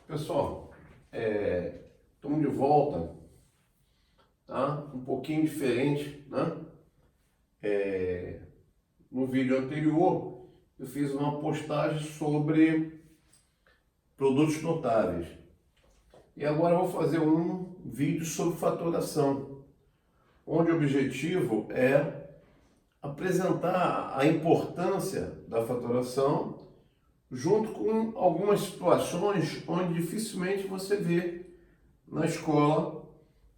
Pessoal, estamos de volta, tá? Um pouquinho diferente, né? No vídeo anterior, eu fiz uma postagem sobre produtos notáveis. E agora eu vou fazer um vídeo sobre fatoração, onde o objetivo é apresentar a importância da fatoração junto com algumas situações onde dificilmente você vê na escola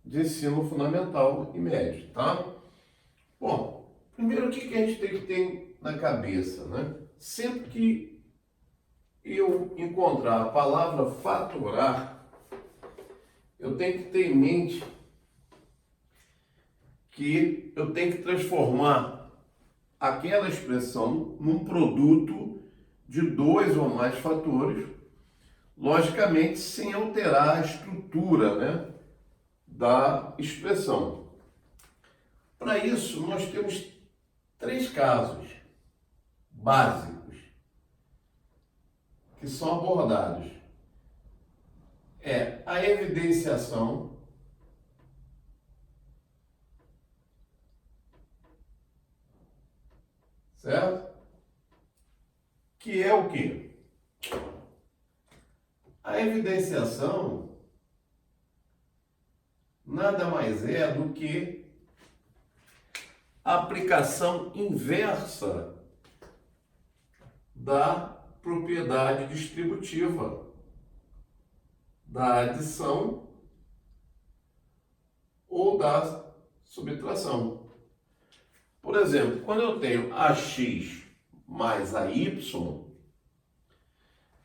de ensino fundamental e médio, tá? Bom, primeiro o que a gente tem que ter na cabeça, né? Sempre que eu encontrar a palavra faturar, eu tenho que ter em mente que eu tenho que transformar aquela expressão num produto de dois ou mais fatores, logicamente sem alterar a estrutura, né, da expressão. Para isso, nós temos três casos básicos que são abordados. É a evidenciação, certo? Que é o quê? A evidenciação nada mais é do que a aplicação inversa da propriedade distributiva, da adição ou da subtração. Por exemplo, quando eu tenho AX mais AY,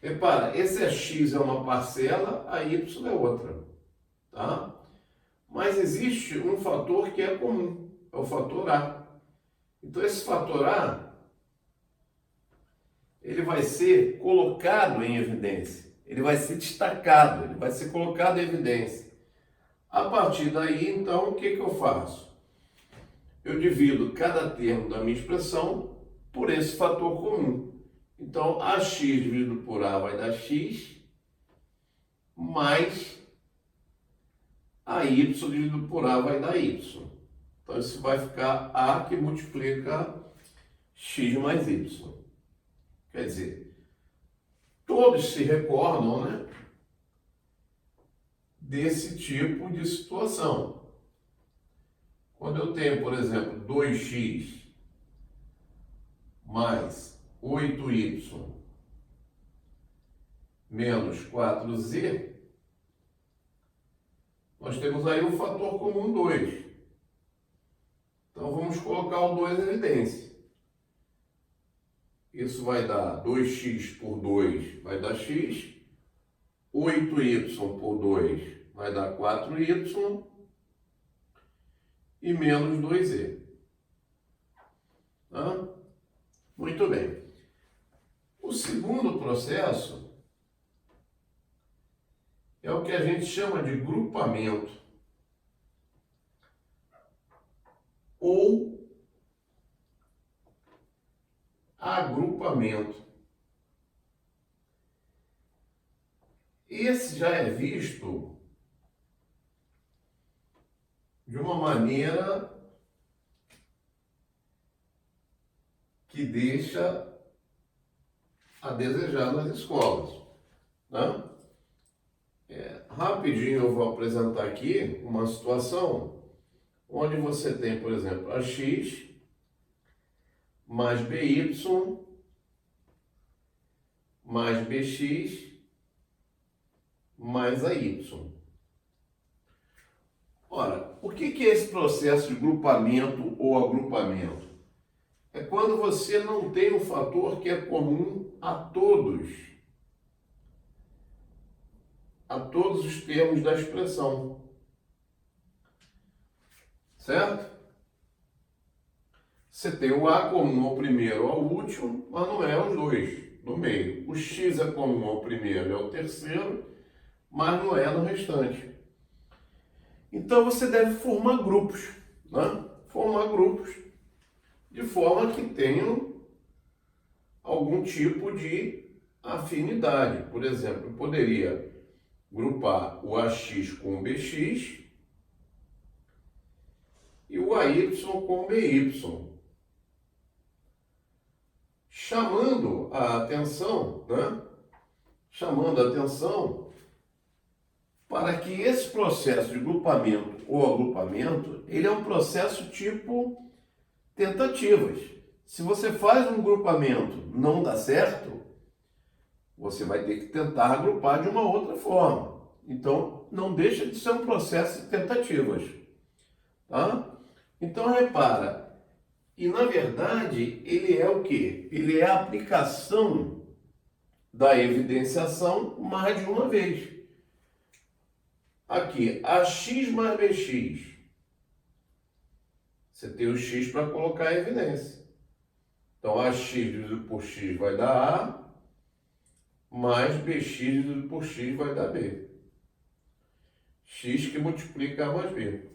repara, esse AX é uma parcela, a Y é outra, tá? Mas existe um fator que é comum, é o fator A. Então esse fator A, ele vai ser colocado em evidência, ele vai ser destacado, ele vai ser colocado em evidência. A partir daí, então, o que eu faço? Eu divido cada termo da minha expressão por esse fator comum. Então, AX dividido por A vai dar X, mais AY dividido por A vai dar Y. Então, isso vai ficar A que multiplica X mais Y. Quer dizer, todos se recordam, né, desse tipo de situação. Quando eu tenho, por exemplo, 2x mais 8y menos 4z, nós temos aí o fator comum 2. Então vamos colocar o 2 em evidência. Isso vai dar 2x por 2 vai dar x, 8y por 2 vai dar 4y e menos 2z. Tá? Muito bem. O segundo processo é o que a gente chama de grupamento ou agrupamento. Esse já é visto de uma maneira que deixa a desejar nas escolas, né? Rapidinho eu vou apresentar aqui uma situação onde você tem, por exemplo, AX mais BY mais BX mais AY. Ora, o que é esse processo de grupamento ou agrupamento? É quando você não tem um fator que é comum a todos os termos da expressão. Certo? Você tem o A comum ao primeiro ao último, mas não é aos dois, no meio. O X é comum ao primeiro e ao terceiro, mas não é no restante. Então você deve formar grupos, né? Formar grupos de forma que tenham algum tipo de afinidade. Por exemplo, eu poderia grupar o AX com o BX e o AY com o BY. Chamando a atenção, né? Chamando a atenção para que esse processo de grupamento ou agrupamento, ele é um processo tipo tentativas. Se você faz um grupamento, não dá certo, você vai ter que tentar agrupar de uma outra forma. Então, não deixa de ser um processo de tentativas. Tá? Então, repara, e na verdade, ele é o quê? Ele é a aplicação da evidenciação mais de uma vez. Aqui, AX mais BX. Você tem o X para colocar a evidência. Então, AX dividido por X vai dar A, mais BX dividido por X vai dar B. X que multiplica A mais B.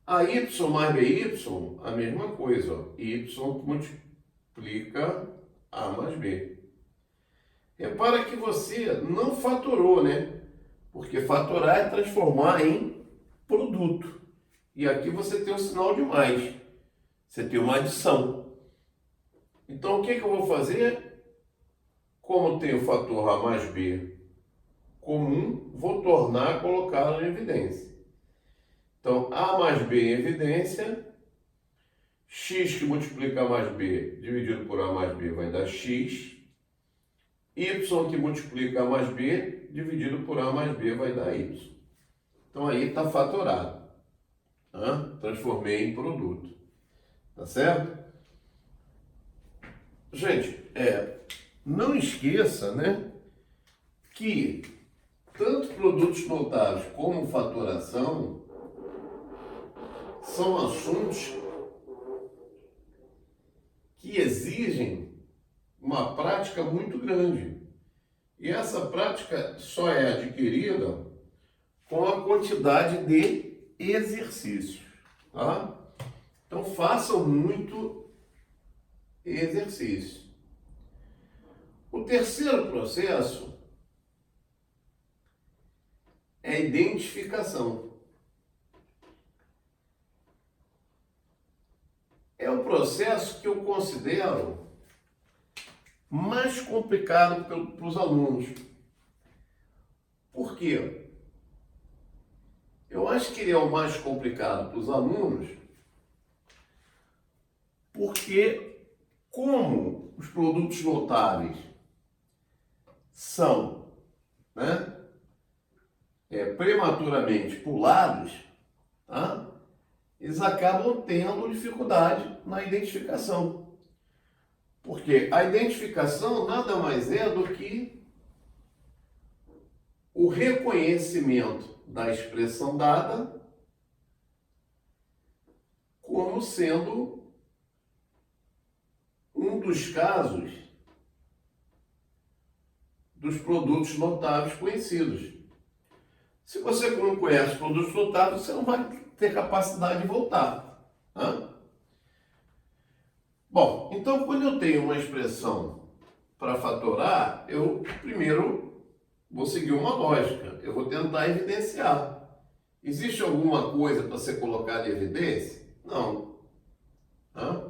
A Y mais BY, a mesma coisa. Ó. Y que multiplica A mais B. Repara que você não fatorou, né? Porque fatorar é transformar em produto. E aqui você tem um sinal de mais. Você tem uma adição. Então, o que eu vou fazer? Como tem o fator A mais B comum, vou tornar a colocá-lo em evidência. Então, A mais B em evidência, X que multiplica A mais B dividido por A mais B vai dar X, Y que multiplica A mais B dividido por A mais B vai dar Y. Então, aí está fatorado. Tá? Transformei em produto. Tá certo? Gente, não esqueça, né, que tanto produtos notáveis como fatoração são assuntos que exigem uma prática muito grande. E essa prática só é adquirida com a quantidade de exercícios. Tá? Então façam muito exercício. O terceiro processo é a identificação. É o processo que eu considero mais complicado para os alunos. Por quê? Eu acho que ele é o mais complicado para os alunos porque, como os produtos notáveis são, né, prematuramente pulados, tá? Eles acabam tendo dificuldade na identificação. Porque a identificação nada mais é do que o reconhecimento da expressão dada como sendo um dos casos dos produtos notáveis conhecidos. Se você não conhece produtos notáveis, você não vai ter capacidade de voltar. Tá? Bom, então quando eu tenho uma expressão para fatorar, eu primeiro vou seguir uma lógica. Eu vou tentar evidenciar. Existe alguma coisa para ser colocada em evidência? Não. Tá?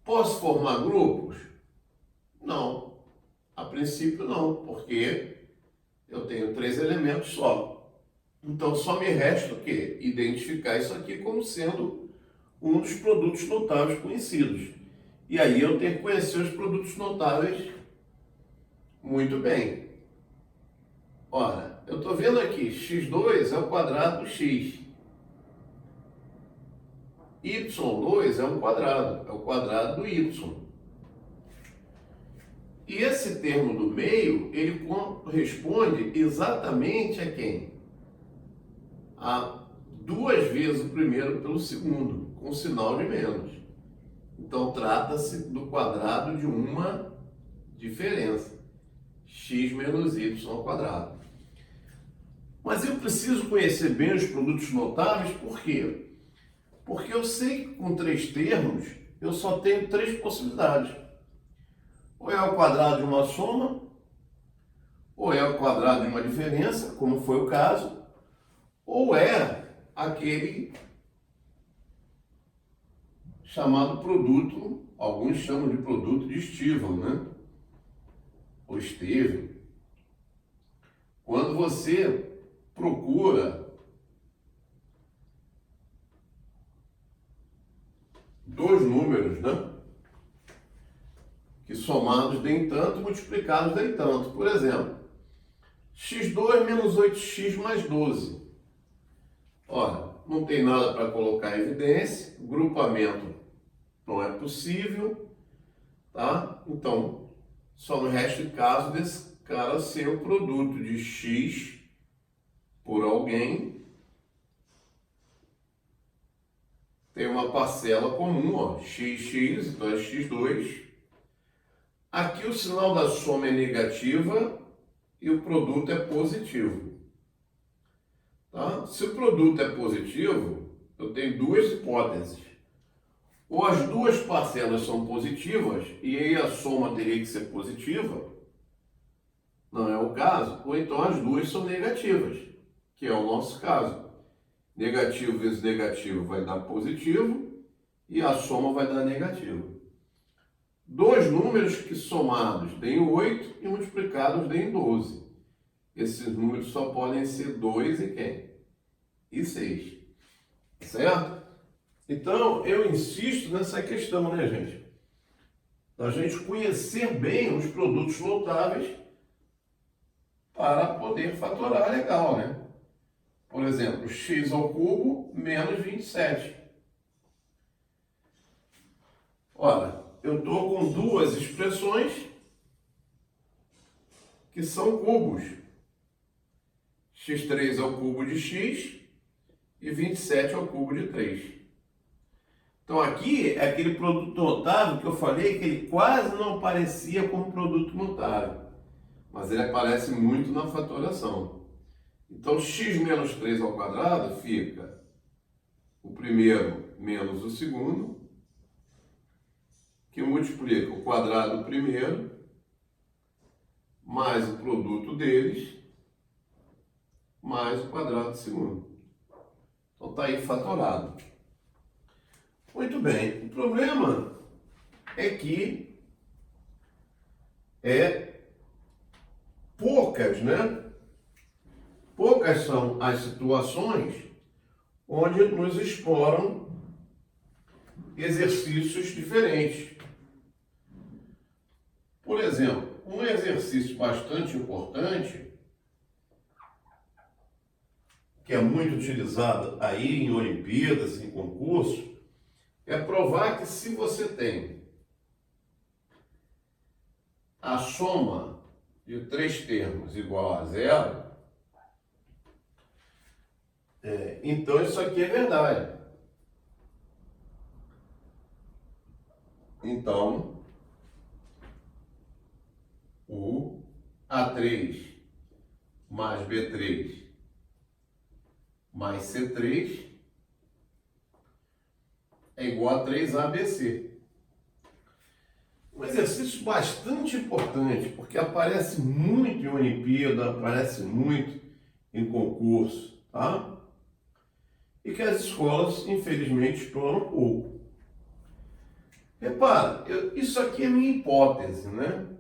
Posso formar grupos? Não. A princípio não, porque eu tenho 3 elementos só. Então só me resta o quê? Identificar isso aqui como sendo um dos produtos notáveis conhecidos. E aí eu tenho que conhecer os produtos notáveis muito bem. Ora, eu estou vendo aqui, x2 é o quadrado do x. y2 é um quadrado, é o quadrado do y. E esse termo do meio, ele corresponde exatamente a quem? A 2 vezes o primeiro pelo segundo, com sinal de menos. Então, trata-se do quadrado de uma diferença, x menos y ao quadrado. Mas eu preciso conhecer bem os produtos notáveis, por quê? Porque eu sei que com 3 termos, eu só tenho 3 possibilidades. Ou é o quadrado de uma soma, ou é o quadrado de uma diferença, como foi o caso, ou é aquele chamado produto, alguns chamam de produto de Estíval, né? Ou Estevão. Quando você procura dois números, né? Que somados deem tanto, multiplicados deem tanto. Por exemplo, x2 menos 8x mais 12. Olha, não tem nada para colocar em evidência, grupamento não é possível, tá? Então, só no resta de caso desse cara ser o produto de x por alguém. Tem uma parcela comum, ó, xx, então é x2. Aqui o sinal da soma é negativa e o produto é positivo. Tá? Se o produto é positivo, eu tenho duas hipóteses. Ou as duas parcelas são positivas e aí a soma teria que ser positiva, não é o caso, ou então as duas são negativas, que é o nosso caso. Negativo vezes negativo vai dar positivo e a soma vai dar negativo. Dois números que somados deem 8 e multiplicados deem 12. Esses números só podem ser 2 e quem? E 6. Certo? Então, eu insisto nessa questão, né, gente? Da gente conhecer bem os produtos notáveis para poder fatorar legal, né? Por exemplo, x ao cubo menos 27. Olha, eu estou com duas expressões que são cubos. x3 ao cubo de x e 27 ao cubo de 3. Então aqui é aquele produto notável que eu falei que ele quase não aparecia como produto notável, mas ele aparece muito na fatoração. Então x menos 3 ao quadrado fica o primeiro menos o segundo, que multiplica o quadrado do primeiro mais o produto deles mais o quadrado do segundo. Então está aí fatorado. Muito bem, o problema é que poucas, né? Poucas são as situações onde nos exploram exercícios diferentes. Por exemplo, um exercício bastante importante, que é muito utilizado aí em Olimpíadas, em concursos, é provar que se você tem a soma de três termos igual a zero, então isso aqui é verdade. Então, o A3 mais B3 mais C3 é igual a 3ABC. Um exercício bastante importante, porque aparece muito em Olimpíada, aparece muito em concurso, tá? E que as escolas, infelizmente, exploram pouco. Repara, isso aqui é minha hipótese, né?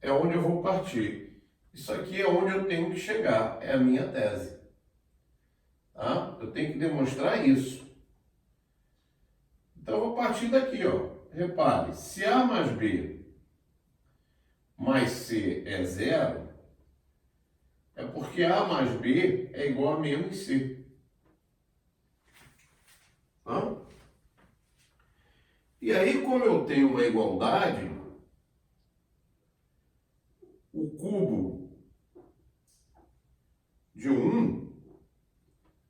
É onde eu vou partir. Isso aqui é onde eu tenho que chegar, é a minha tese. Tá? Eu tenho que demonstrar isso. Então, eu vou partir daqui, ó. Repare, se A mais B mais C é zero, é porque A mais B é igual a menos C. Tá? E aí, como eu tenho uma igualdade, o cubo de um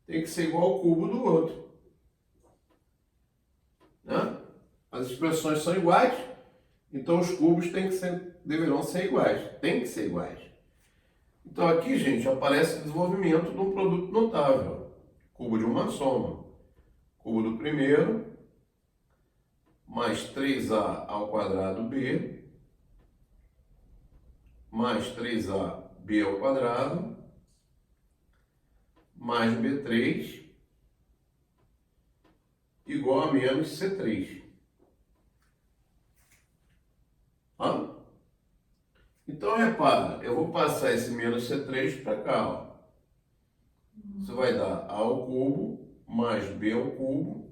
tem que ser igual ao cubo do outro. Né? As expressões são iguais, então os cubos deverão ser iguais. Tem que ser iguais. Então aqui, gente, aparece o desenvolvimento de um produto notável. Cubo de uma soma. Cubo do primeiro, mais 3A ao quadrado B, mais 3A B ao quadrado mais B3 igual a menos C3. Ó. Então, repara, eu vou passar esse menos C3 para cá, ó. Isso vai dar A ao cubo mais B ao cubo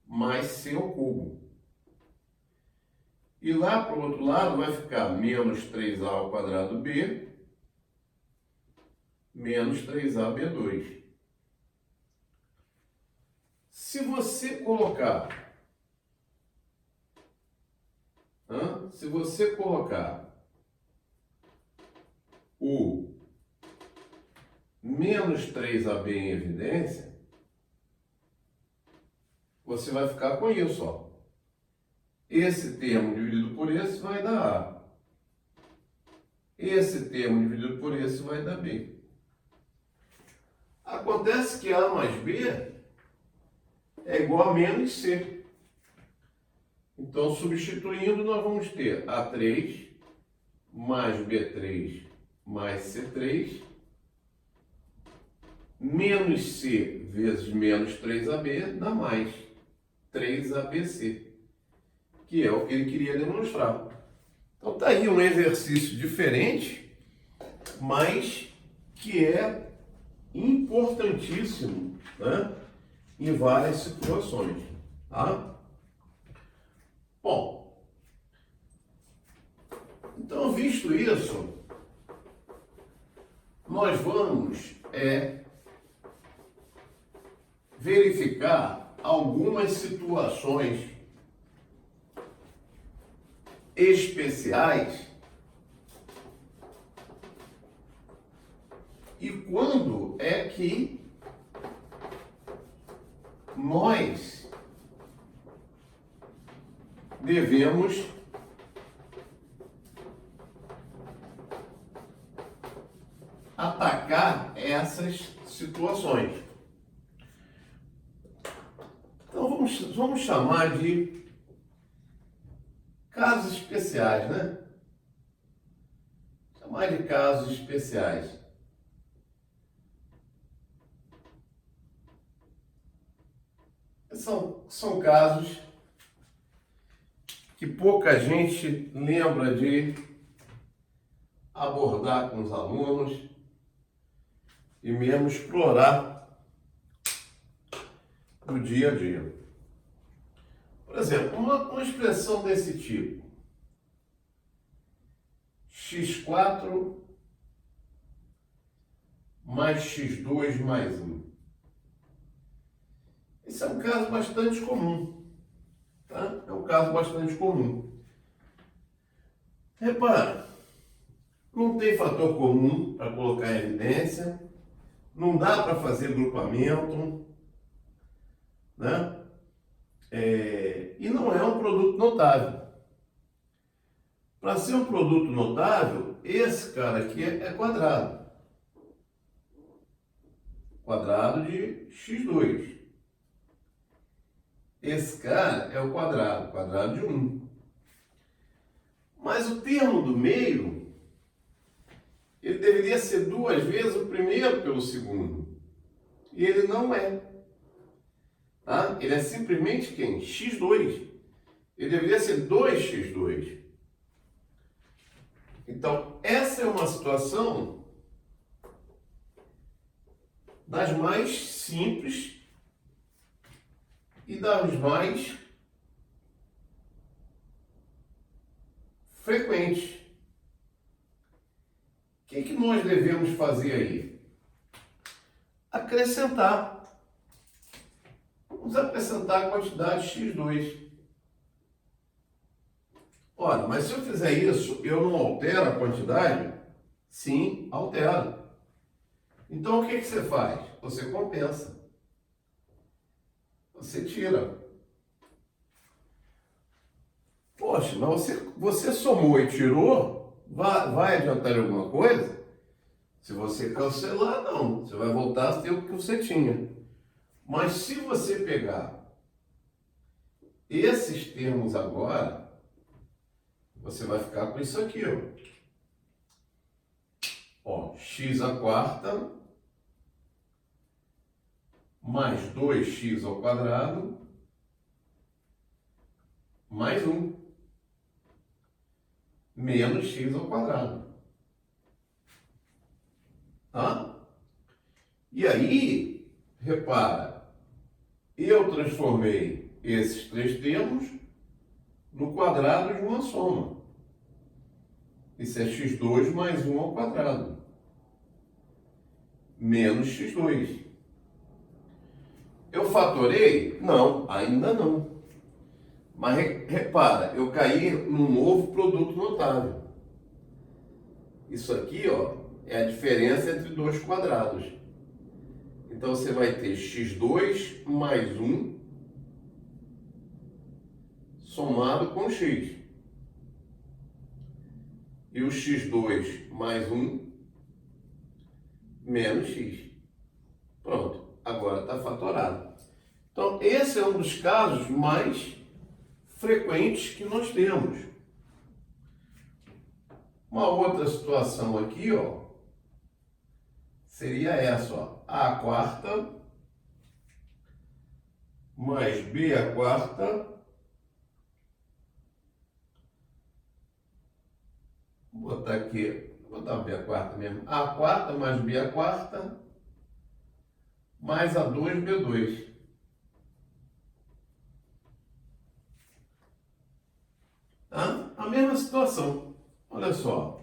mais C ao cubo. E lá para o outro lado vai ficar menos 3A ao quadrado B menos 3AB2. Se você colocar o menos 3AB em evidência, você vai ficar com isso, ó. Esse termo dividido por esse vai dar A. Esse termo dividido por esse vai dar B. Acontece que A mais B é igual a menos C. Então, substituindo, nós vamos ter A3 mais B3 mais C3 menos C vezes menos 3AB dá mais 3ABC, que é o que ele queria demonstrar. Então, está aí um exercício diferente, mas que é importantíssimo, né, em várias situações. Tá? Bom, então, visto isso, nós vamos verificar algumas situações especiais e quando é que nós devemos atacar essas situações. Então vamos chamar de casos especiais, né? Chamar de casos especiais. São casos que pouca gente lembra de abordar com os alunos e mesmo explorar no dia a dia. Por exemplo, uma expressão desse tipo: x4 mais x2 mais 1. Esse é um caso bastante comum, tá? É um caso bastante comum. Repara, não tem fator comum para colocar em evidência, não dá para fazer grupamento, né? E não é um produto notável. Para ser um produto notável, esse cara aqui é quadrado. Quadrado de x2. Esse cara é o quadrado de 1. Mas o termo do meio, ele deveria ser duas vezes o primeiro pelo segundo. E ele não é. Tá? Ele é simplesmente quem? x2. Ele deveria ser 2x2. Então, essa é uma situação das mais simples e das mais frequentes. O que nós devemos fazer aí? Acrescentar. Vamos acrescentar a quantidade x2. Ora, mas se eu fizer isso, eu não altero a quantidade? Sim, altero. Então, o que você faz? Você compensa. Você tira. Poxa, mas você somou e tirou, vai adiantar alguma coisa? Se você cancelar, não. Você vai voltar a ter o que você tinha. Mas se você pegar esses termos agora, você vai ficar com isso aqui, ó. Ó, x à quarta mais 2x ao quadrado mais 1 menos x ao quadrado. Tá? E aí, repara, eu transformei esses três termos no quadrado de uma soma. Isso é x2 mais 1 ao quadrado, menos x2. Eu fatorei? Não, ainda não. Mas repara, eu caí num novo produto notável. Isso aqui, ó, é a diferença entre dois quadrados. Então você vai ter x2 mais 1 somado com x. E o x2 mais 1 menos x. Pronto, agora está fatorado. Então esse é um dos casos mais frequentes que nós temos. Uma outra situação aqui, ó, seria essa, ó, a quarta mais b à quarta, vou botar aqui, vou botar b à quarta mesmo, a quarta mais b à quarta mais a 2b2. Tá? A mesma situação. Olha só.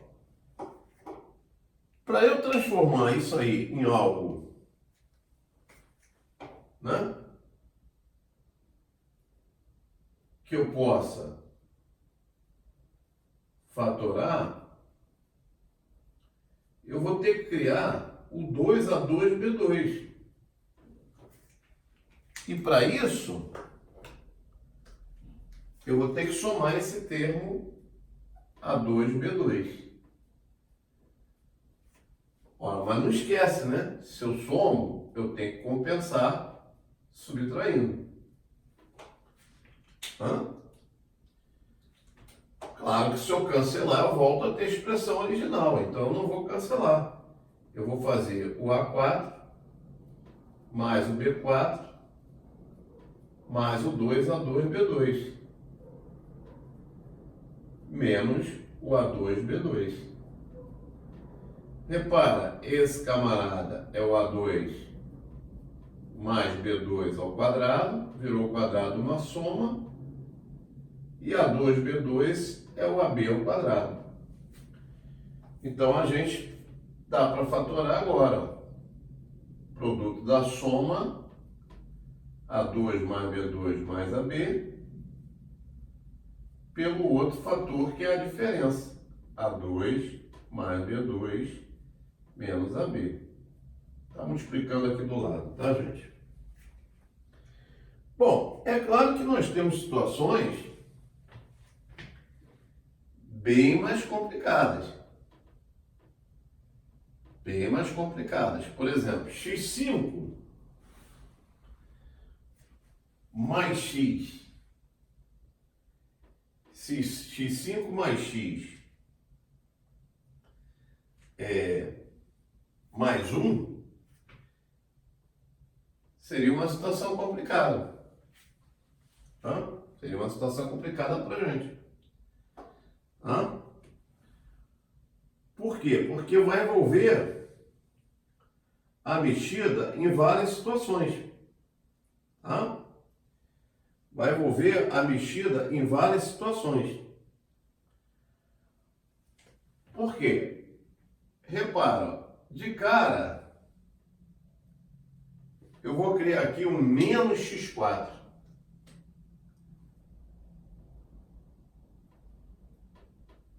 Para eu transformar isso aí em algo, né, que eu possa fatorar, eu vou ter que criar o 2a2b2. E para isso, eu vou ter que somar esse termo a2b2. Ora, mas não esquece, né? Se eu somo, eu tenho que compensar subtraindo. Hã? Claro que se eu cancelar, eu volto a ter a expressão original. Então eu não vou cancelar. Eu vou fazer o A4 mais o B4 mais o 2A2B2 menos o A2B2. Repara, esse camarada é o A2 mais B2 ao quadrado, virou o quadrado uma soma, e A2B2 é o AB ao quadrado. Então a gente dá para fatorar agora. Produto da soma A2 mais B2 mais AB pelo outro fator que é a diferença. A2 mais B2 menos AB. Está multiplicando aqui do lado, tá, gente? Bom, é claro que nós temos situações bem mais complicadas. Bem mais complicadas. Por exemplo, x5 mais x. Se x5 mais x mais 1, seria uma situação complicada. Tá? Seria uma situação complicada para a gente. Tá? Por quê? Porque vai envolver a mexida em várias situações. Tá? Vai envolver a mexida em várias situações. Por quê? Repara, de cara, eu vou criar aqui um menos x4.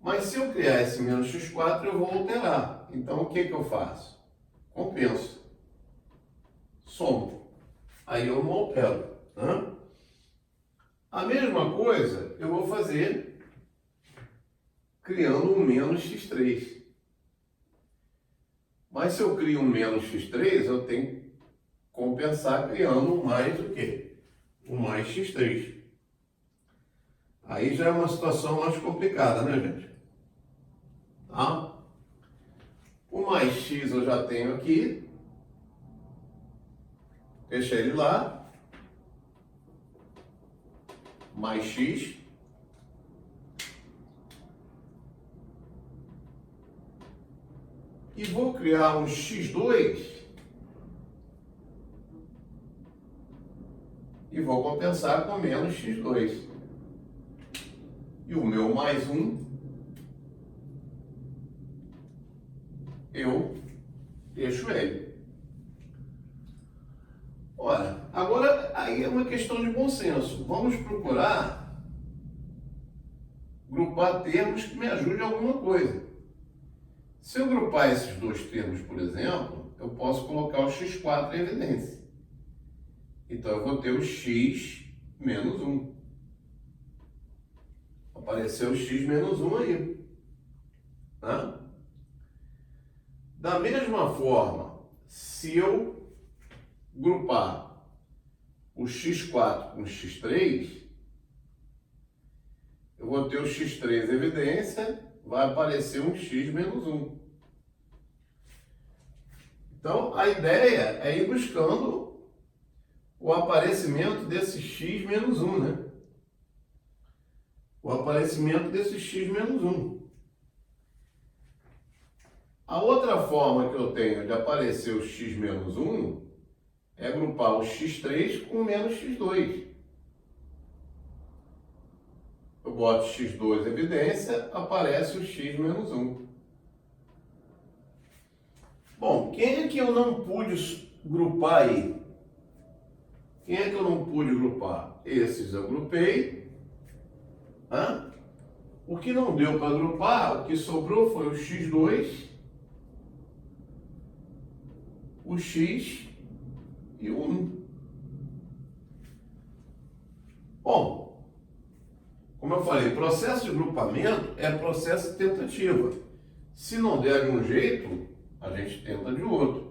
Mas se eu criar esse menos x4, eu vou alterar. Então, o que que eu faço? Compenso. Somo. Aí eu não altero. Né? A mesma coisa eu vou fazer criando um menos x3. Mas se eu crio um menos x3, eu tenho que compensar criando um mais o quê? Um mais x3. Aí já é uma situação mais complicada, né, gente? Tá? O mais x eu já tenho aqui. Deixa ele lá. Mais x. E vou criar um x2 e vou compensar com menos x2. E o meu mais 1, eu deixo ele. Ora, agora aí é uma questão de bom senso. Vamos procurar grupar termos que me ajudem a alguma coisa. Se eu grupar esses dois termos, por exemplo, eu posso colocar o x4 em evidência. Então, eu vou ter o x menos 1. Apareceu o x menos 1 aí. Tá? Da mesma forma, se eu grupar o x4 com o x3, eu vou ter o x3 em evidência, vai aparecer um x menos 1. Então, a ideia é ir buscando o aparecimento desse x menos 1, né? O aparecimento desse x menos 1. A outra forma que eu tenho de aparecer o x menos 1 é agrupar o x3 com o menos x2. Eu boto x2 em evidência, aparece o x menos 1. Bom, quem é que eu não pude grupar aí? Quem é que eu não pude grupar? Esses eu grupei. O que não deu para agrupar, o que sobrou foi o x2, o x e o 1. Bom, como eu falei, processo de grupamento é processo de tentativa. Se não der de um jeito, a gente tenta de outro.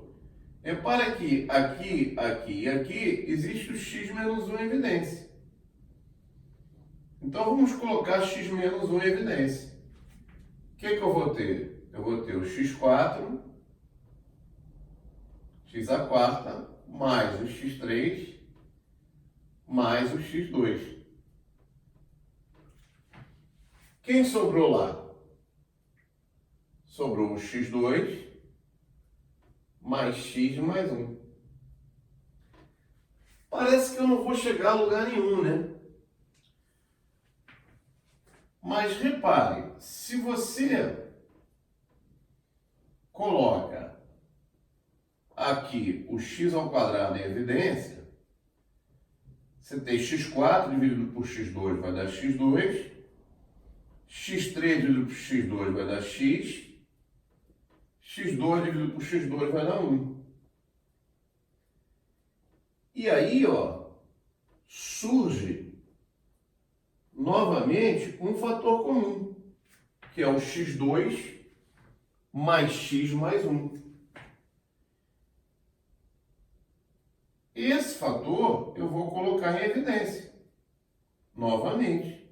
Repara que aqui, aqui e aqui existe o x menos 1 em evidência. Então vamos colocar x menos 1 em evidência. O que eu vou ter? Eu vou ter o x4, x à quarta, mais o x3, mais o x2. Quem sobrou lá? Sobrou o x2 mais x mais 1. Parece que eu não vou chegar a lugar nenhum, né? Mas repare, se você coloca aqui o x ao quadrado em evidência, você tem x4 dividido por x2 vai dar x2, x3 dividido por x2 vai dar x, x2 dividido por x2 vai dar 1. E aí, ó, surge novamente um fator comum, que é o x2 mais x mais 1. Esse fator eu vou colocar em evidência, novamente.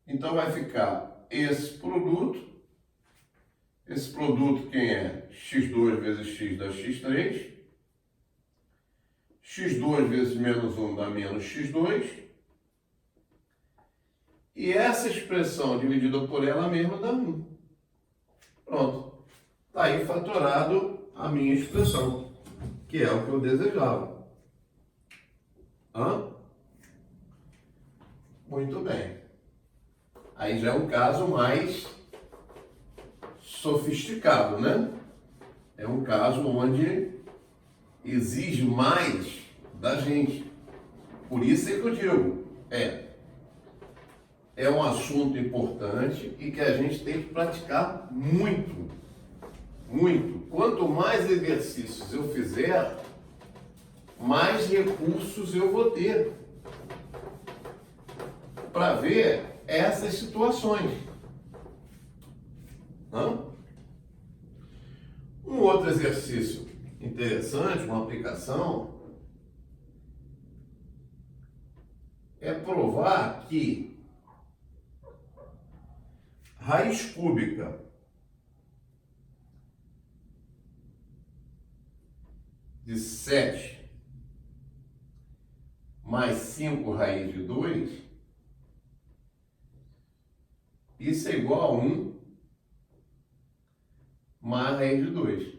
Então vai ficar esse produto quem é? x2 vezes x dá x3, x2 vezes menos 1 dá menos x2, e essa expressão dividida por ela mesma dá 1. Pronto. Está aí fatorado a minha expressão, que é o que eu desejava. Muito bem. Aí já é um caso mais sofisticado, né? É um caso onde exige mais da gente. Por isso é que eu digo, é um assunto importante e que a gente tem que praticar muito, muito. Quanto mais exercícios eu fizer, mais recursos eu vou ter para ver essas situações. Um outro exercício interessante, uma aplicação, é provar que raiz cúbica de 7 mais 5 raiz de 2, isso é igual a 1 mais raiz de 2.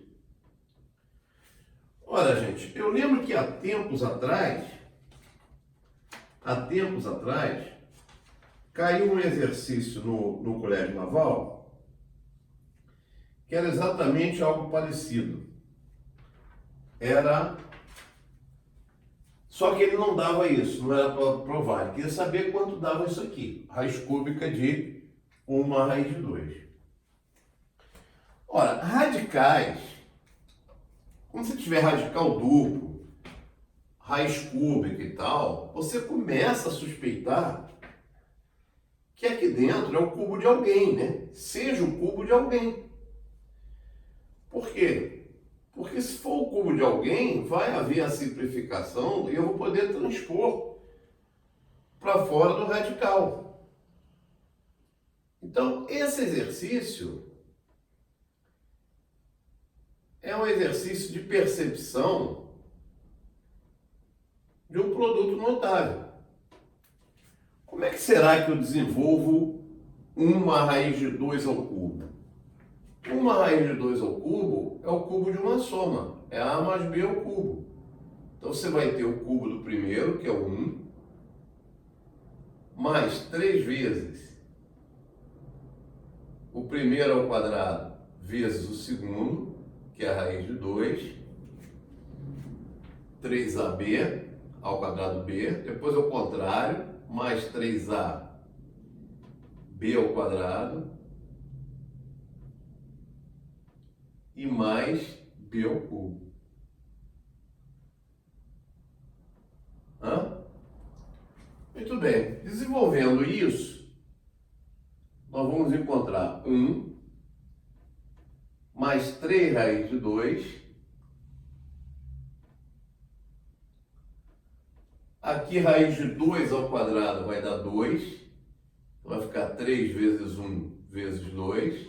Ora, gente, eu lembro que há tempos atrás, caiu um exercício no Colégio Naval que era exatamente algo parecido. Só que ele não dava isso, não era para provar. Ele queria saber quanto dava isso aqui, raiz cúbica de 1 raiz de 2. Ora, radicais, quando você tiver radical duplo, raiz cúbica e tal, você começa a suspeitar que aqui dentro é o cubo de alguém, né? Seja o cubo de alguém. Por quê? Porque se for o cubo de alguém, vai haver a simplificação e eu vou poder transpor para fora do radical. Então, esse exercício é um exercício de percepção de um produto notável. Como é que será que eu desenvolvo 1 raiz de 2 ao cubo? 1 raiz de 2 ao cubo é o cubo de uma soma, é A mais B ao cubo. Então você vai ter o cubo do primeiro, que é o 1, mais 3 vezes o primeiro ao quadrado vezes o segundo, que é a raiz de 2, 3AB ao quadrado B, depois ao contrário, mais 3A B ao quadrado e mais B ao cubo. Muito bem, desenvolvendo isso, nós vamos encontrar 1 mais 3 raiz de 2. Aqui raiz de 2 ao quadrado vai dar 2. Vai ficar 3 vezes 1 vezes 2.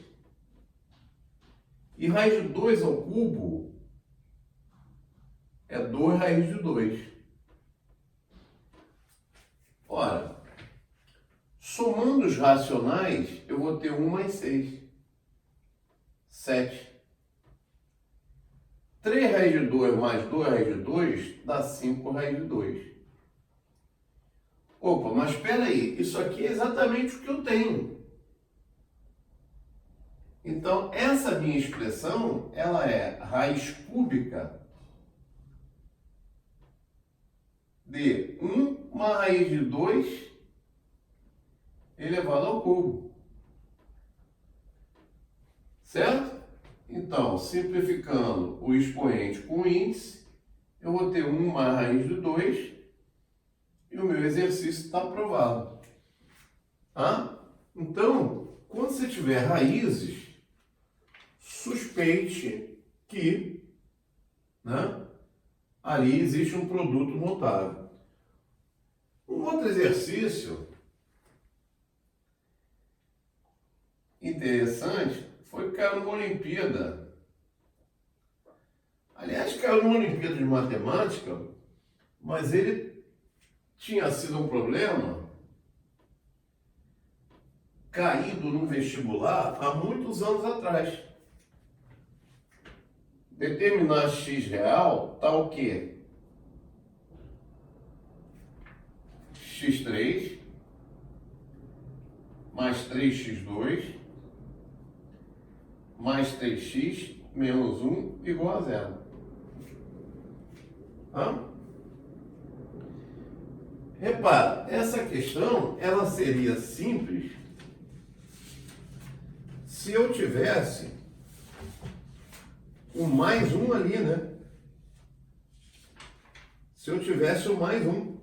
E raiz de 2 ao cubo é 2 raiz de 2. Ora, somando os racionais, eu vou ter 1 mais 6. 7. 3 raiz de 2 mais 2 raiz de 2 dá 5 raiz de 2. Opa, mas espera aí, isso aqui é exatamente o que eu tenho. Então, essa minha expressão, ela é raiz cúbica de 1 mais raiz de 2 elevado ao cubo. Certo? Então, simplificando o expoente com o índice, eu vou ter 1 mais raiz de 2 e o meu exercício está aprovado. Então, quando você tiver raízes, suspeite que ali existe um produto notável. Um outro exercício interessante foi que caiu numa Olimpíada. Aliás, caiu numa Olimpíada de Matemática, mas ele tinha sido um problema caído no vestibular há muitos anos atrás. Determinar x real tá o quê? x3 mais 3x2 mais 3x menos 1 igual a 0. Repara, essa questão ela seria simples se eu tivesse o mais 1 ali, né? Se eu tivesse o mais 1.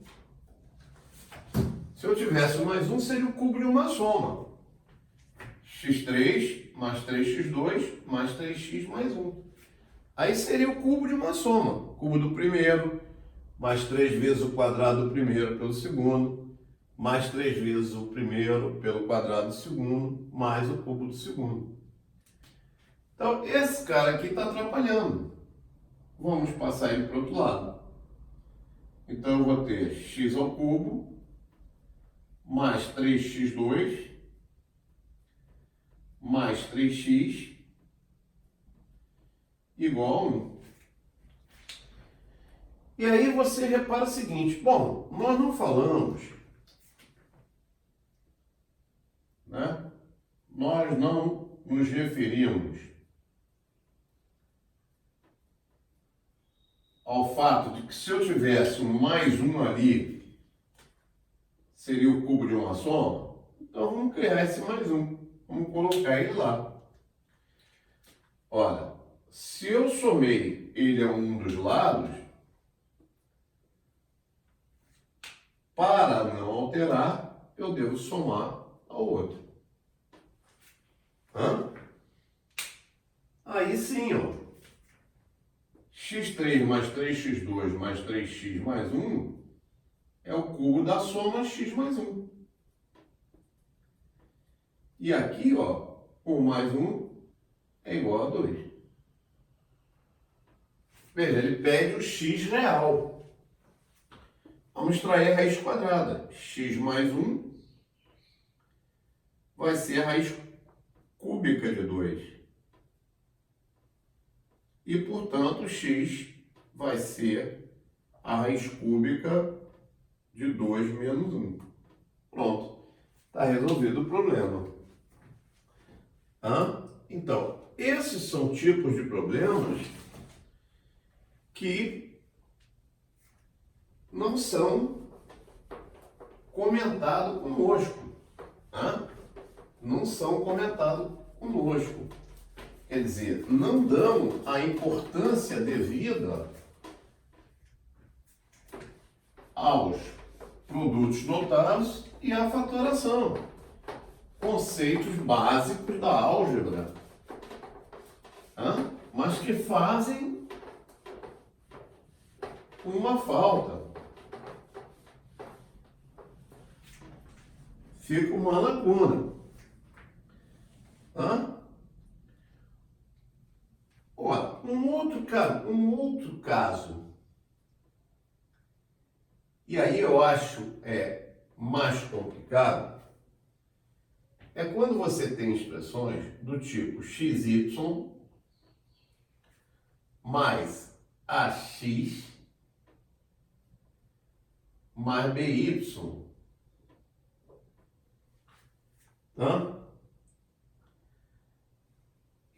Se eu tivesse o mais 1, seria o cubo de uma soma. x3 mais 3x2 mais 3x mais 1. Aí seria o cubo de uma soma. Cubo do primeiro, mais 3 vezes o quadrado do primeiro pelo segundo, mais 3 vezes o primeiro pelo quadrado do segundo, mais o cubo do segundo. Então, esse cara aqui está atrapalhando. vamos passar ele para o outro lado. Então eu vou ter x ao cubo mais 3x2 mais 3x igual a 1. E aí você repara o seguinte, bom, nós não falamos, né? Nós não nos referimos ao fato de que se eu tivesse um mais um ali, seria o cubo de uma soma. Então vamos criar esse mais um, vamos colocar ele lá. Olha, se eu somei ele a um dos lados, para não alterar, eu devo somar ao outro. Aí sim, ó, x3 mais 3x2 mais 3x mais 1 é o cubo da soma x mais 1. E aqui, ó, 1 mais 1 é igual a 2. Veja, ele pede o x real. Vamos extrair a raiz quadrada. X mais 1 vai ser a raiz cúbica de 2. E, portanto, x vai ser a raiz cúbica de 2 menos 1. Pronto. Está resolvido o problema. Então, esses são tipos de problemas que não são comentados conosco. Não são comentados conosco. Quer dizer, não damos a importância devida aos produtos notáveis e à fatoração. Conceitos básicos da álgebra, mas que fazem uma falta. Fica uma lacuna. Olha, um outro caso, e aí eu acho mais complicado, é quando você tem expressões do tipo xy mais ax mais by.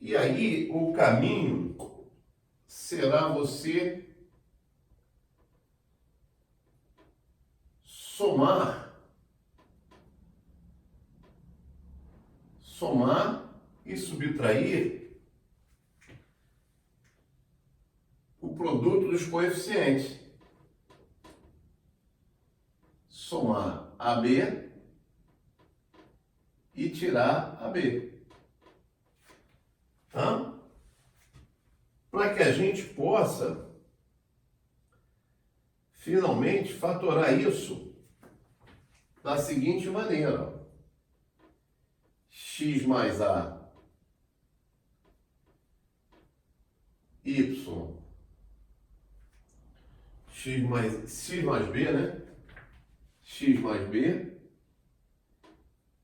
E aí o caminho será você somar e subtrair o produto dos coeficientes. Somar AB e tirar AB. Para que a gente possa finalmente fatorar isso da seguinte maneira: x mais a y x mais b, né? X mais b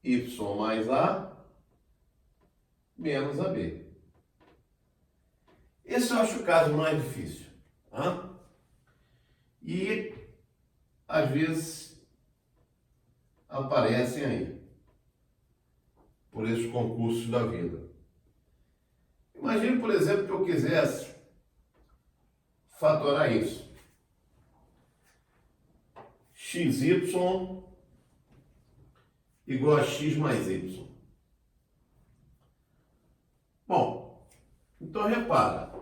y mais a menos ab. Esse eu acho o caso mais difícil. E, às vezes, aparecem aí, por esses concursos da vida. Imagine, por exemplo, que eu quisesse fatorar isso. xy igual a x mais y. Bom, então repara.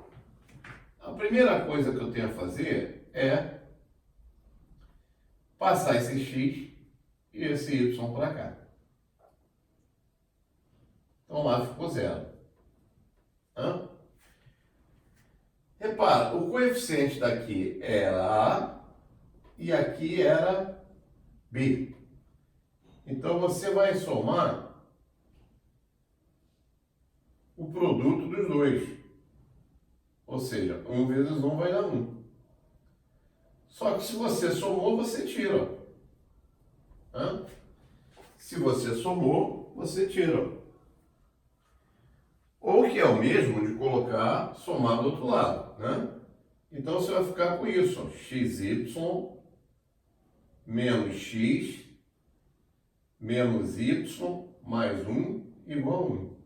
A primeira coisa que eu tenho a fazer é passar esse x e esse y para cá. Então lá ficou zero. Repara, o coeficiente daqui era a e aqui era b. Então você vai somar o produto dos dois. Ou seja, 1 vezes 1 vai dar 1. Só que se você somou, você tira. Hã? Se você somou, você tira. Ou que é o mesmo de colocar, somar do outro lado, né? Então você vai ficar com isso, ó, xy menos x menos y mais 1 igual a 1.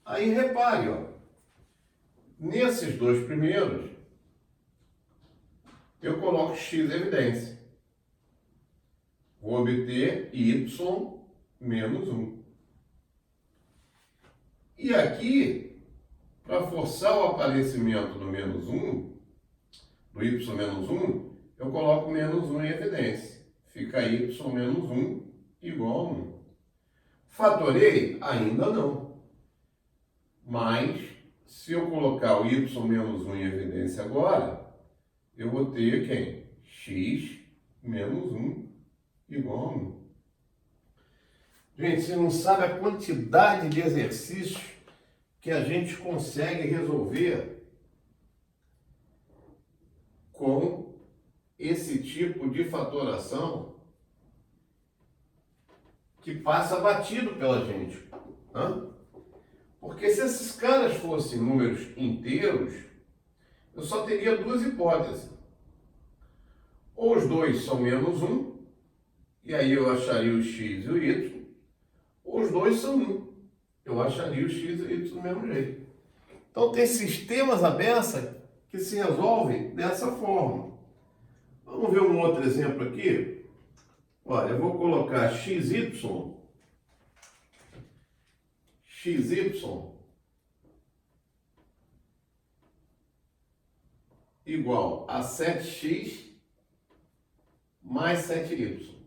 Aí repare, ó, nesses dois primeiros, eu coloco x evidência. Vou obter y menos 1. E aqui, para forçar o aparecimento do menos 1, do y menos 1, eu coloco menos 1 em evidência. Fica y menos 1 igual a 1. Fatorei? Ainda não. Mas, se eu colocar o y menos 1 em evidência agora, eu vou ter quem? X menos 1 igual a 1. Gente, você não sabe a quantidade de exercícios que a gente consegue resolver com esse tipo de fatoração que passa batido pela gente. Hã? Porque se esses caras fossem números inteiros, eu só teria duas hipóteses. Ou os dois são menos 1, e aí eu acharia o x e o y, ou os dois são 1. Eu acharia o x e o y do mesmo jeito. Então tem sistemas à beça que se resolvem dessa forma. Vamos ver um outro exemplo aqui. Olha, eu vou colocar xy igual a 7x mais 7y.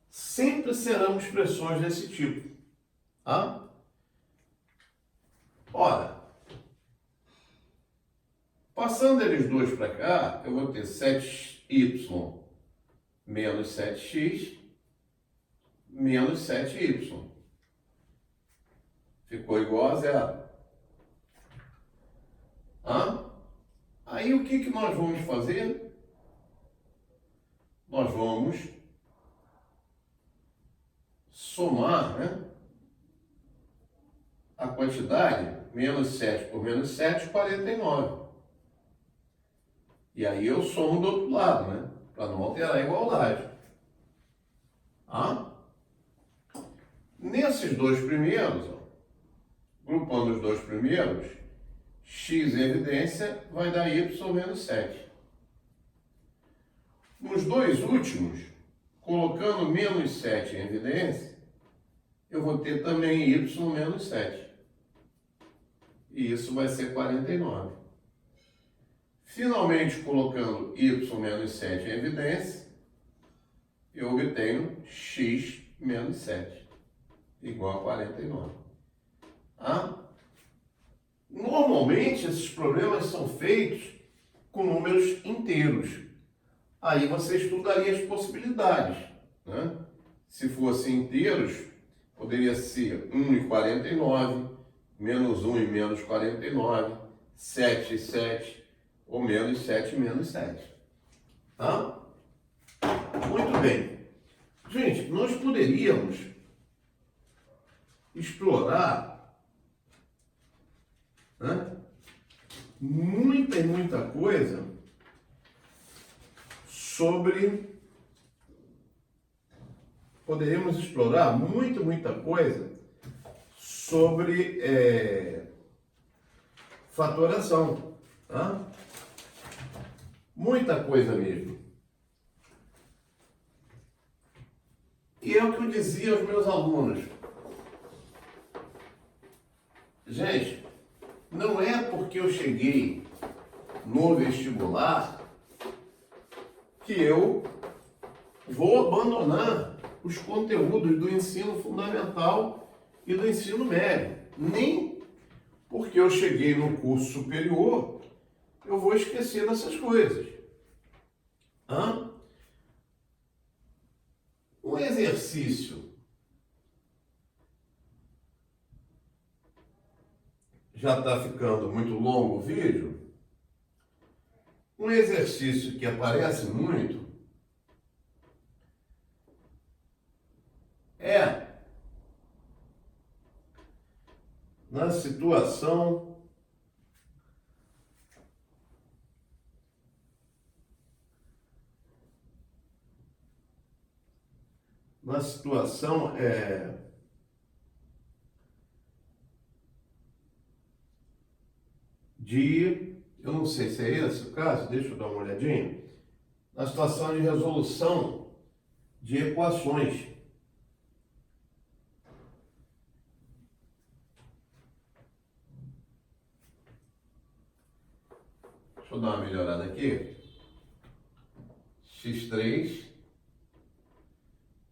Sempre serão expressões desse tipo. Tá? Ora, passando eles dois para cá, eu vou ter 7y menos 7x menos 7y. Ficou igual a zero. Hã? Aí o que nós vamos fazer? Nós vamos somar, né, a quantidade, menos 7 por menos 7, 49. E aí eu somo do outro lado, né, para não alterar a igualdade. Ah? Nesses dois primeiros, ó, grupando os dois primeiros, x em evidência vai dar y menos 7. Nos dois últimos, colocando menos 7 em evidência, eu vou ter também y menos 7. E isso vai ser 49. Finalmente, colocando y menos 7 em evidência, eu obtenho x menos 7, igual a 49. Ah? Normalmente, esses problemas são feitos com números inteiros. Aí você estudaria as possibilidades, né? Se fossem inteiros, poderia ser 1 e 49, menos 1 e menos 49, 7 e 7, ou menos 7 e menos 7. Tá? Muito bem. Gente, nós poderíamos explorar, né, muita e muita coisa sobre... Poderíamos explorar muita coisa sobre fatoração. Tá? Muita coisa mesmo. E é o que eu dizia aos meus alunos. Gente, não é porque eu cheguei no vestibular que eu vou abandonar os conteúdos do ensino fundamental e do ensino médio. Nem porque eu cheguei no curso superior, eu vou esquecer dessas coisas. Hã? Um exercício já está ficando muito longo o vídeo, um exercício que aparece muito é na situação de, eu não sei se é esse o caso, deixa eu dar uma olhadinha, na situação de resolução de equações. Deixa eu dar uma melhorada aqui. x3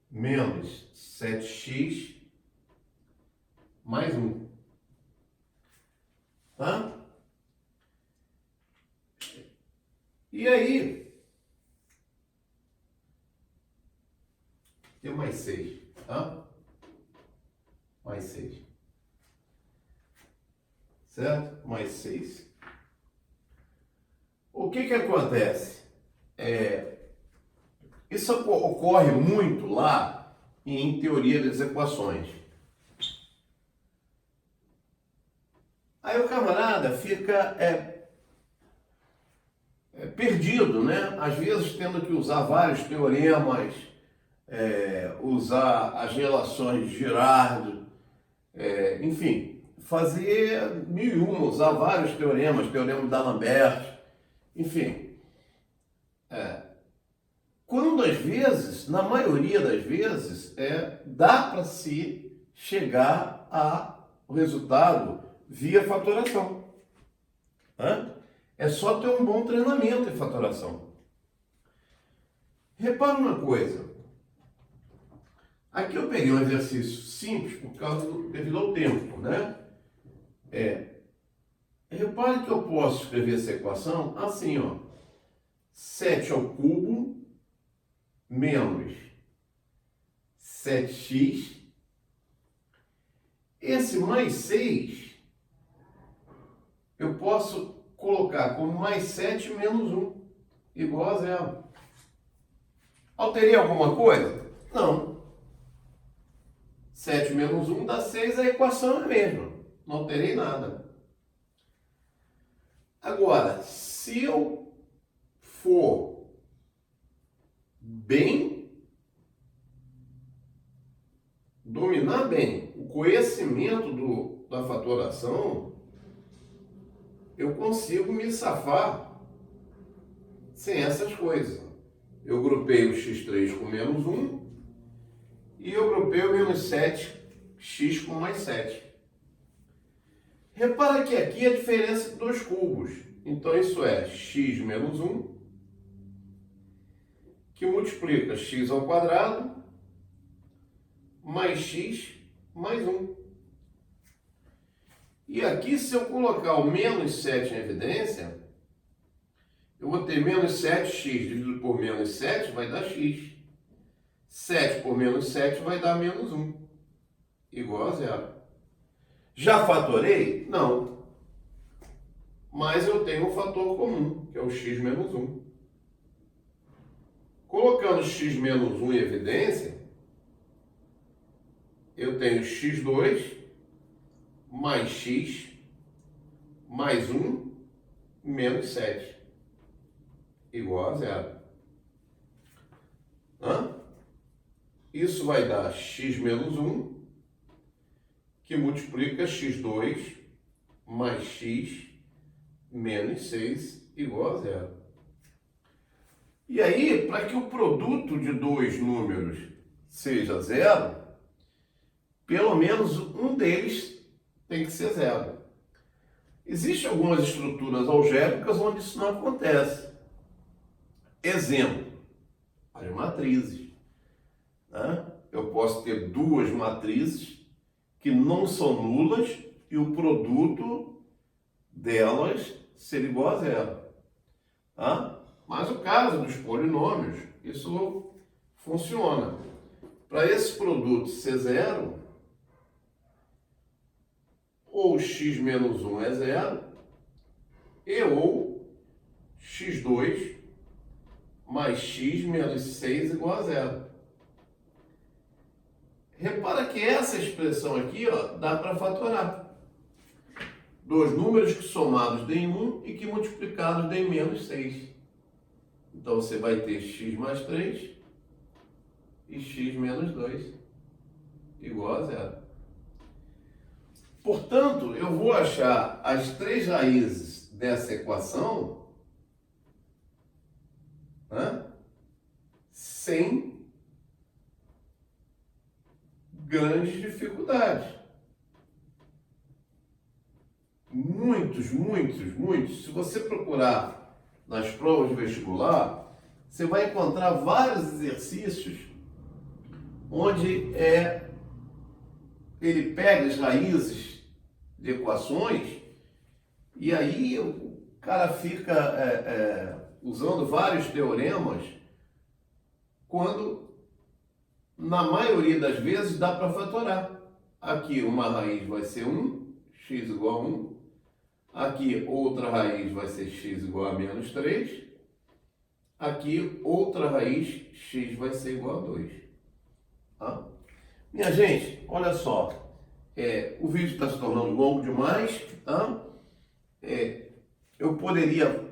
menos 7x mais 1. Tá? E aí, tem mais 6, tá? Mais 6. Certo? Mais 6. O que acontece? Isso ocorre muito lá em teoria das equações. Aí o camarada fica perdido, né? Às vezes tendo que usar vários teoremas, usar as relações de Girard, enfim, fazer mil e uma, usar vários teoremas, teorema de D'Alembert, enfim. Quando às vezes, na maioria das vezes, dá para se chegar ao resultado via fatoração. É só ter um bom treinamento em fatoração. Repara uma coisa. Aqui eu peguei um exercício simples devido ao tempo, né? Repare que eu posso escrever essa equação assim, ó. 7 ao cubo menos 7x. Esse mais 6 eu posso colocar como mais 7 menos 1 igual a 0. Alterei alguma coisa? Não. 7 menos 1 dá 6, a equação é a mesma. Não alterei nada. Agora, se eu for dominar bem o conhecimento da fatoração, eu consigo me safar sem essas coisas. Eu grupei o x3 com menos 1 e eu grupei o menos 7x com mais 7. Repara que aqui é a diferença de dois cubos. Então isso é x menos 1, que multiplica x ao quadrado mais x mais 1. E aqui, se eu colocar o menos 7 em evidência, eu vou ter menos 7x dividido por menos 7 vai dar x. 7 por menos 7 vai dar menos 1, igual a 0. Já fatorei? Não. Mas eu tenho um fator comum, que é o x menos 1. Colocando x menos 1 em evidência, eu tenho x2 mais x mais 1 menos 7 igual a 0. Isso vai dar x menos 1, que multiplica x2 mais x menos 6 igual a 0. E aí, para que o produto de dois números seja 0, pelo menos um deles tem que ser 0. Existem algumas estruturas algébricas onde isso não acontece. Exemplo, as matrizes. Eu posso ter duas matrizes que não são nulas e o produto delas ser igual a 0. Mas o caso dos polinômios, isso funciona. Para esse produto ser 0, ou x menos 1 é zero, e ou x2 mais x menos 6 igual a zero. Repara que essa expressão aqui, ó, dá para fatorar. Dois números que somados deem 1 e que multiplicados deem menos 6. Então você vai ter x mais 3 e x menos 2 igual a zero. Portanto, eu vou achar as três raízes dessa equação, né, sem grandes dificuldades. Muitos. Se você procurar nas provas de vestibular, você vai encontrar vários exercícios onde ele pega as raízes de equações e aí o cara fica usando vários teoremas, quando na maioria das vezes dá para fatorar. Aqui uma raiz vai ser 1, x igual a 1. Aqui outra raiz vai ser x igual a menos 3. Aqui outra raiz, x vai ser igual a 2. Tá? Minha gente, olha só. O vídeo está se tornando longo demais. Tá? Eu poderia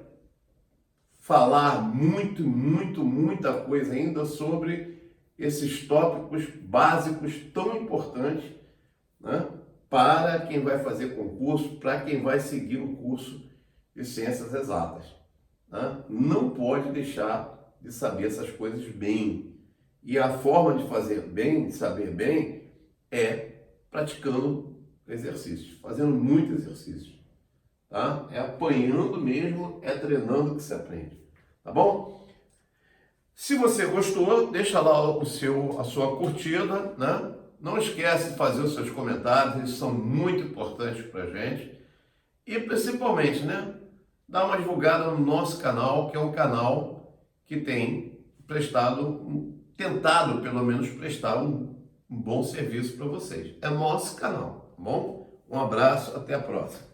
falar muita coisa ainda sobre esses tópicos básicos tão importantes, né, para quem vai fazer concurso, para quem vai seguir o curso de Ciências Exatas. Né? Não pode deixar de saber essas coisas bem. E a forma de fazer bem, de saber bem, é praticando exercícios, fazendo muito exercício. Tá? É apanhando mesmo, é treinando que se aprende. Tá bom? Se você gostou, deixa lá a sua curtida, né? Não esquece de fazer os seus comentários, eles são muito importantes para a gente. E principalmente, né? Dá uma divulgada no nosso canal, que é um canal que tem tentado pelo menos prestar um bom serviço para vocês. É nosso canal, tá bom? Um abraço, até a próxima.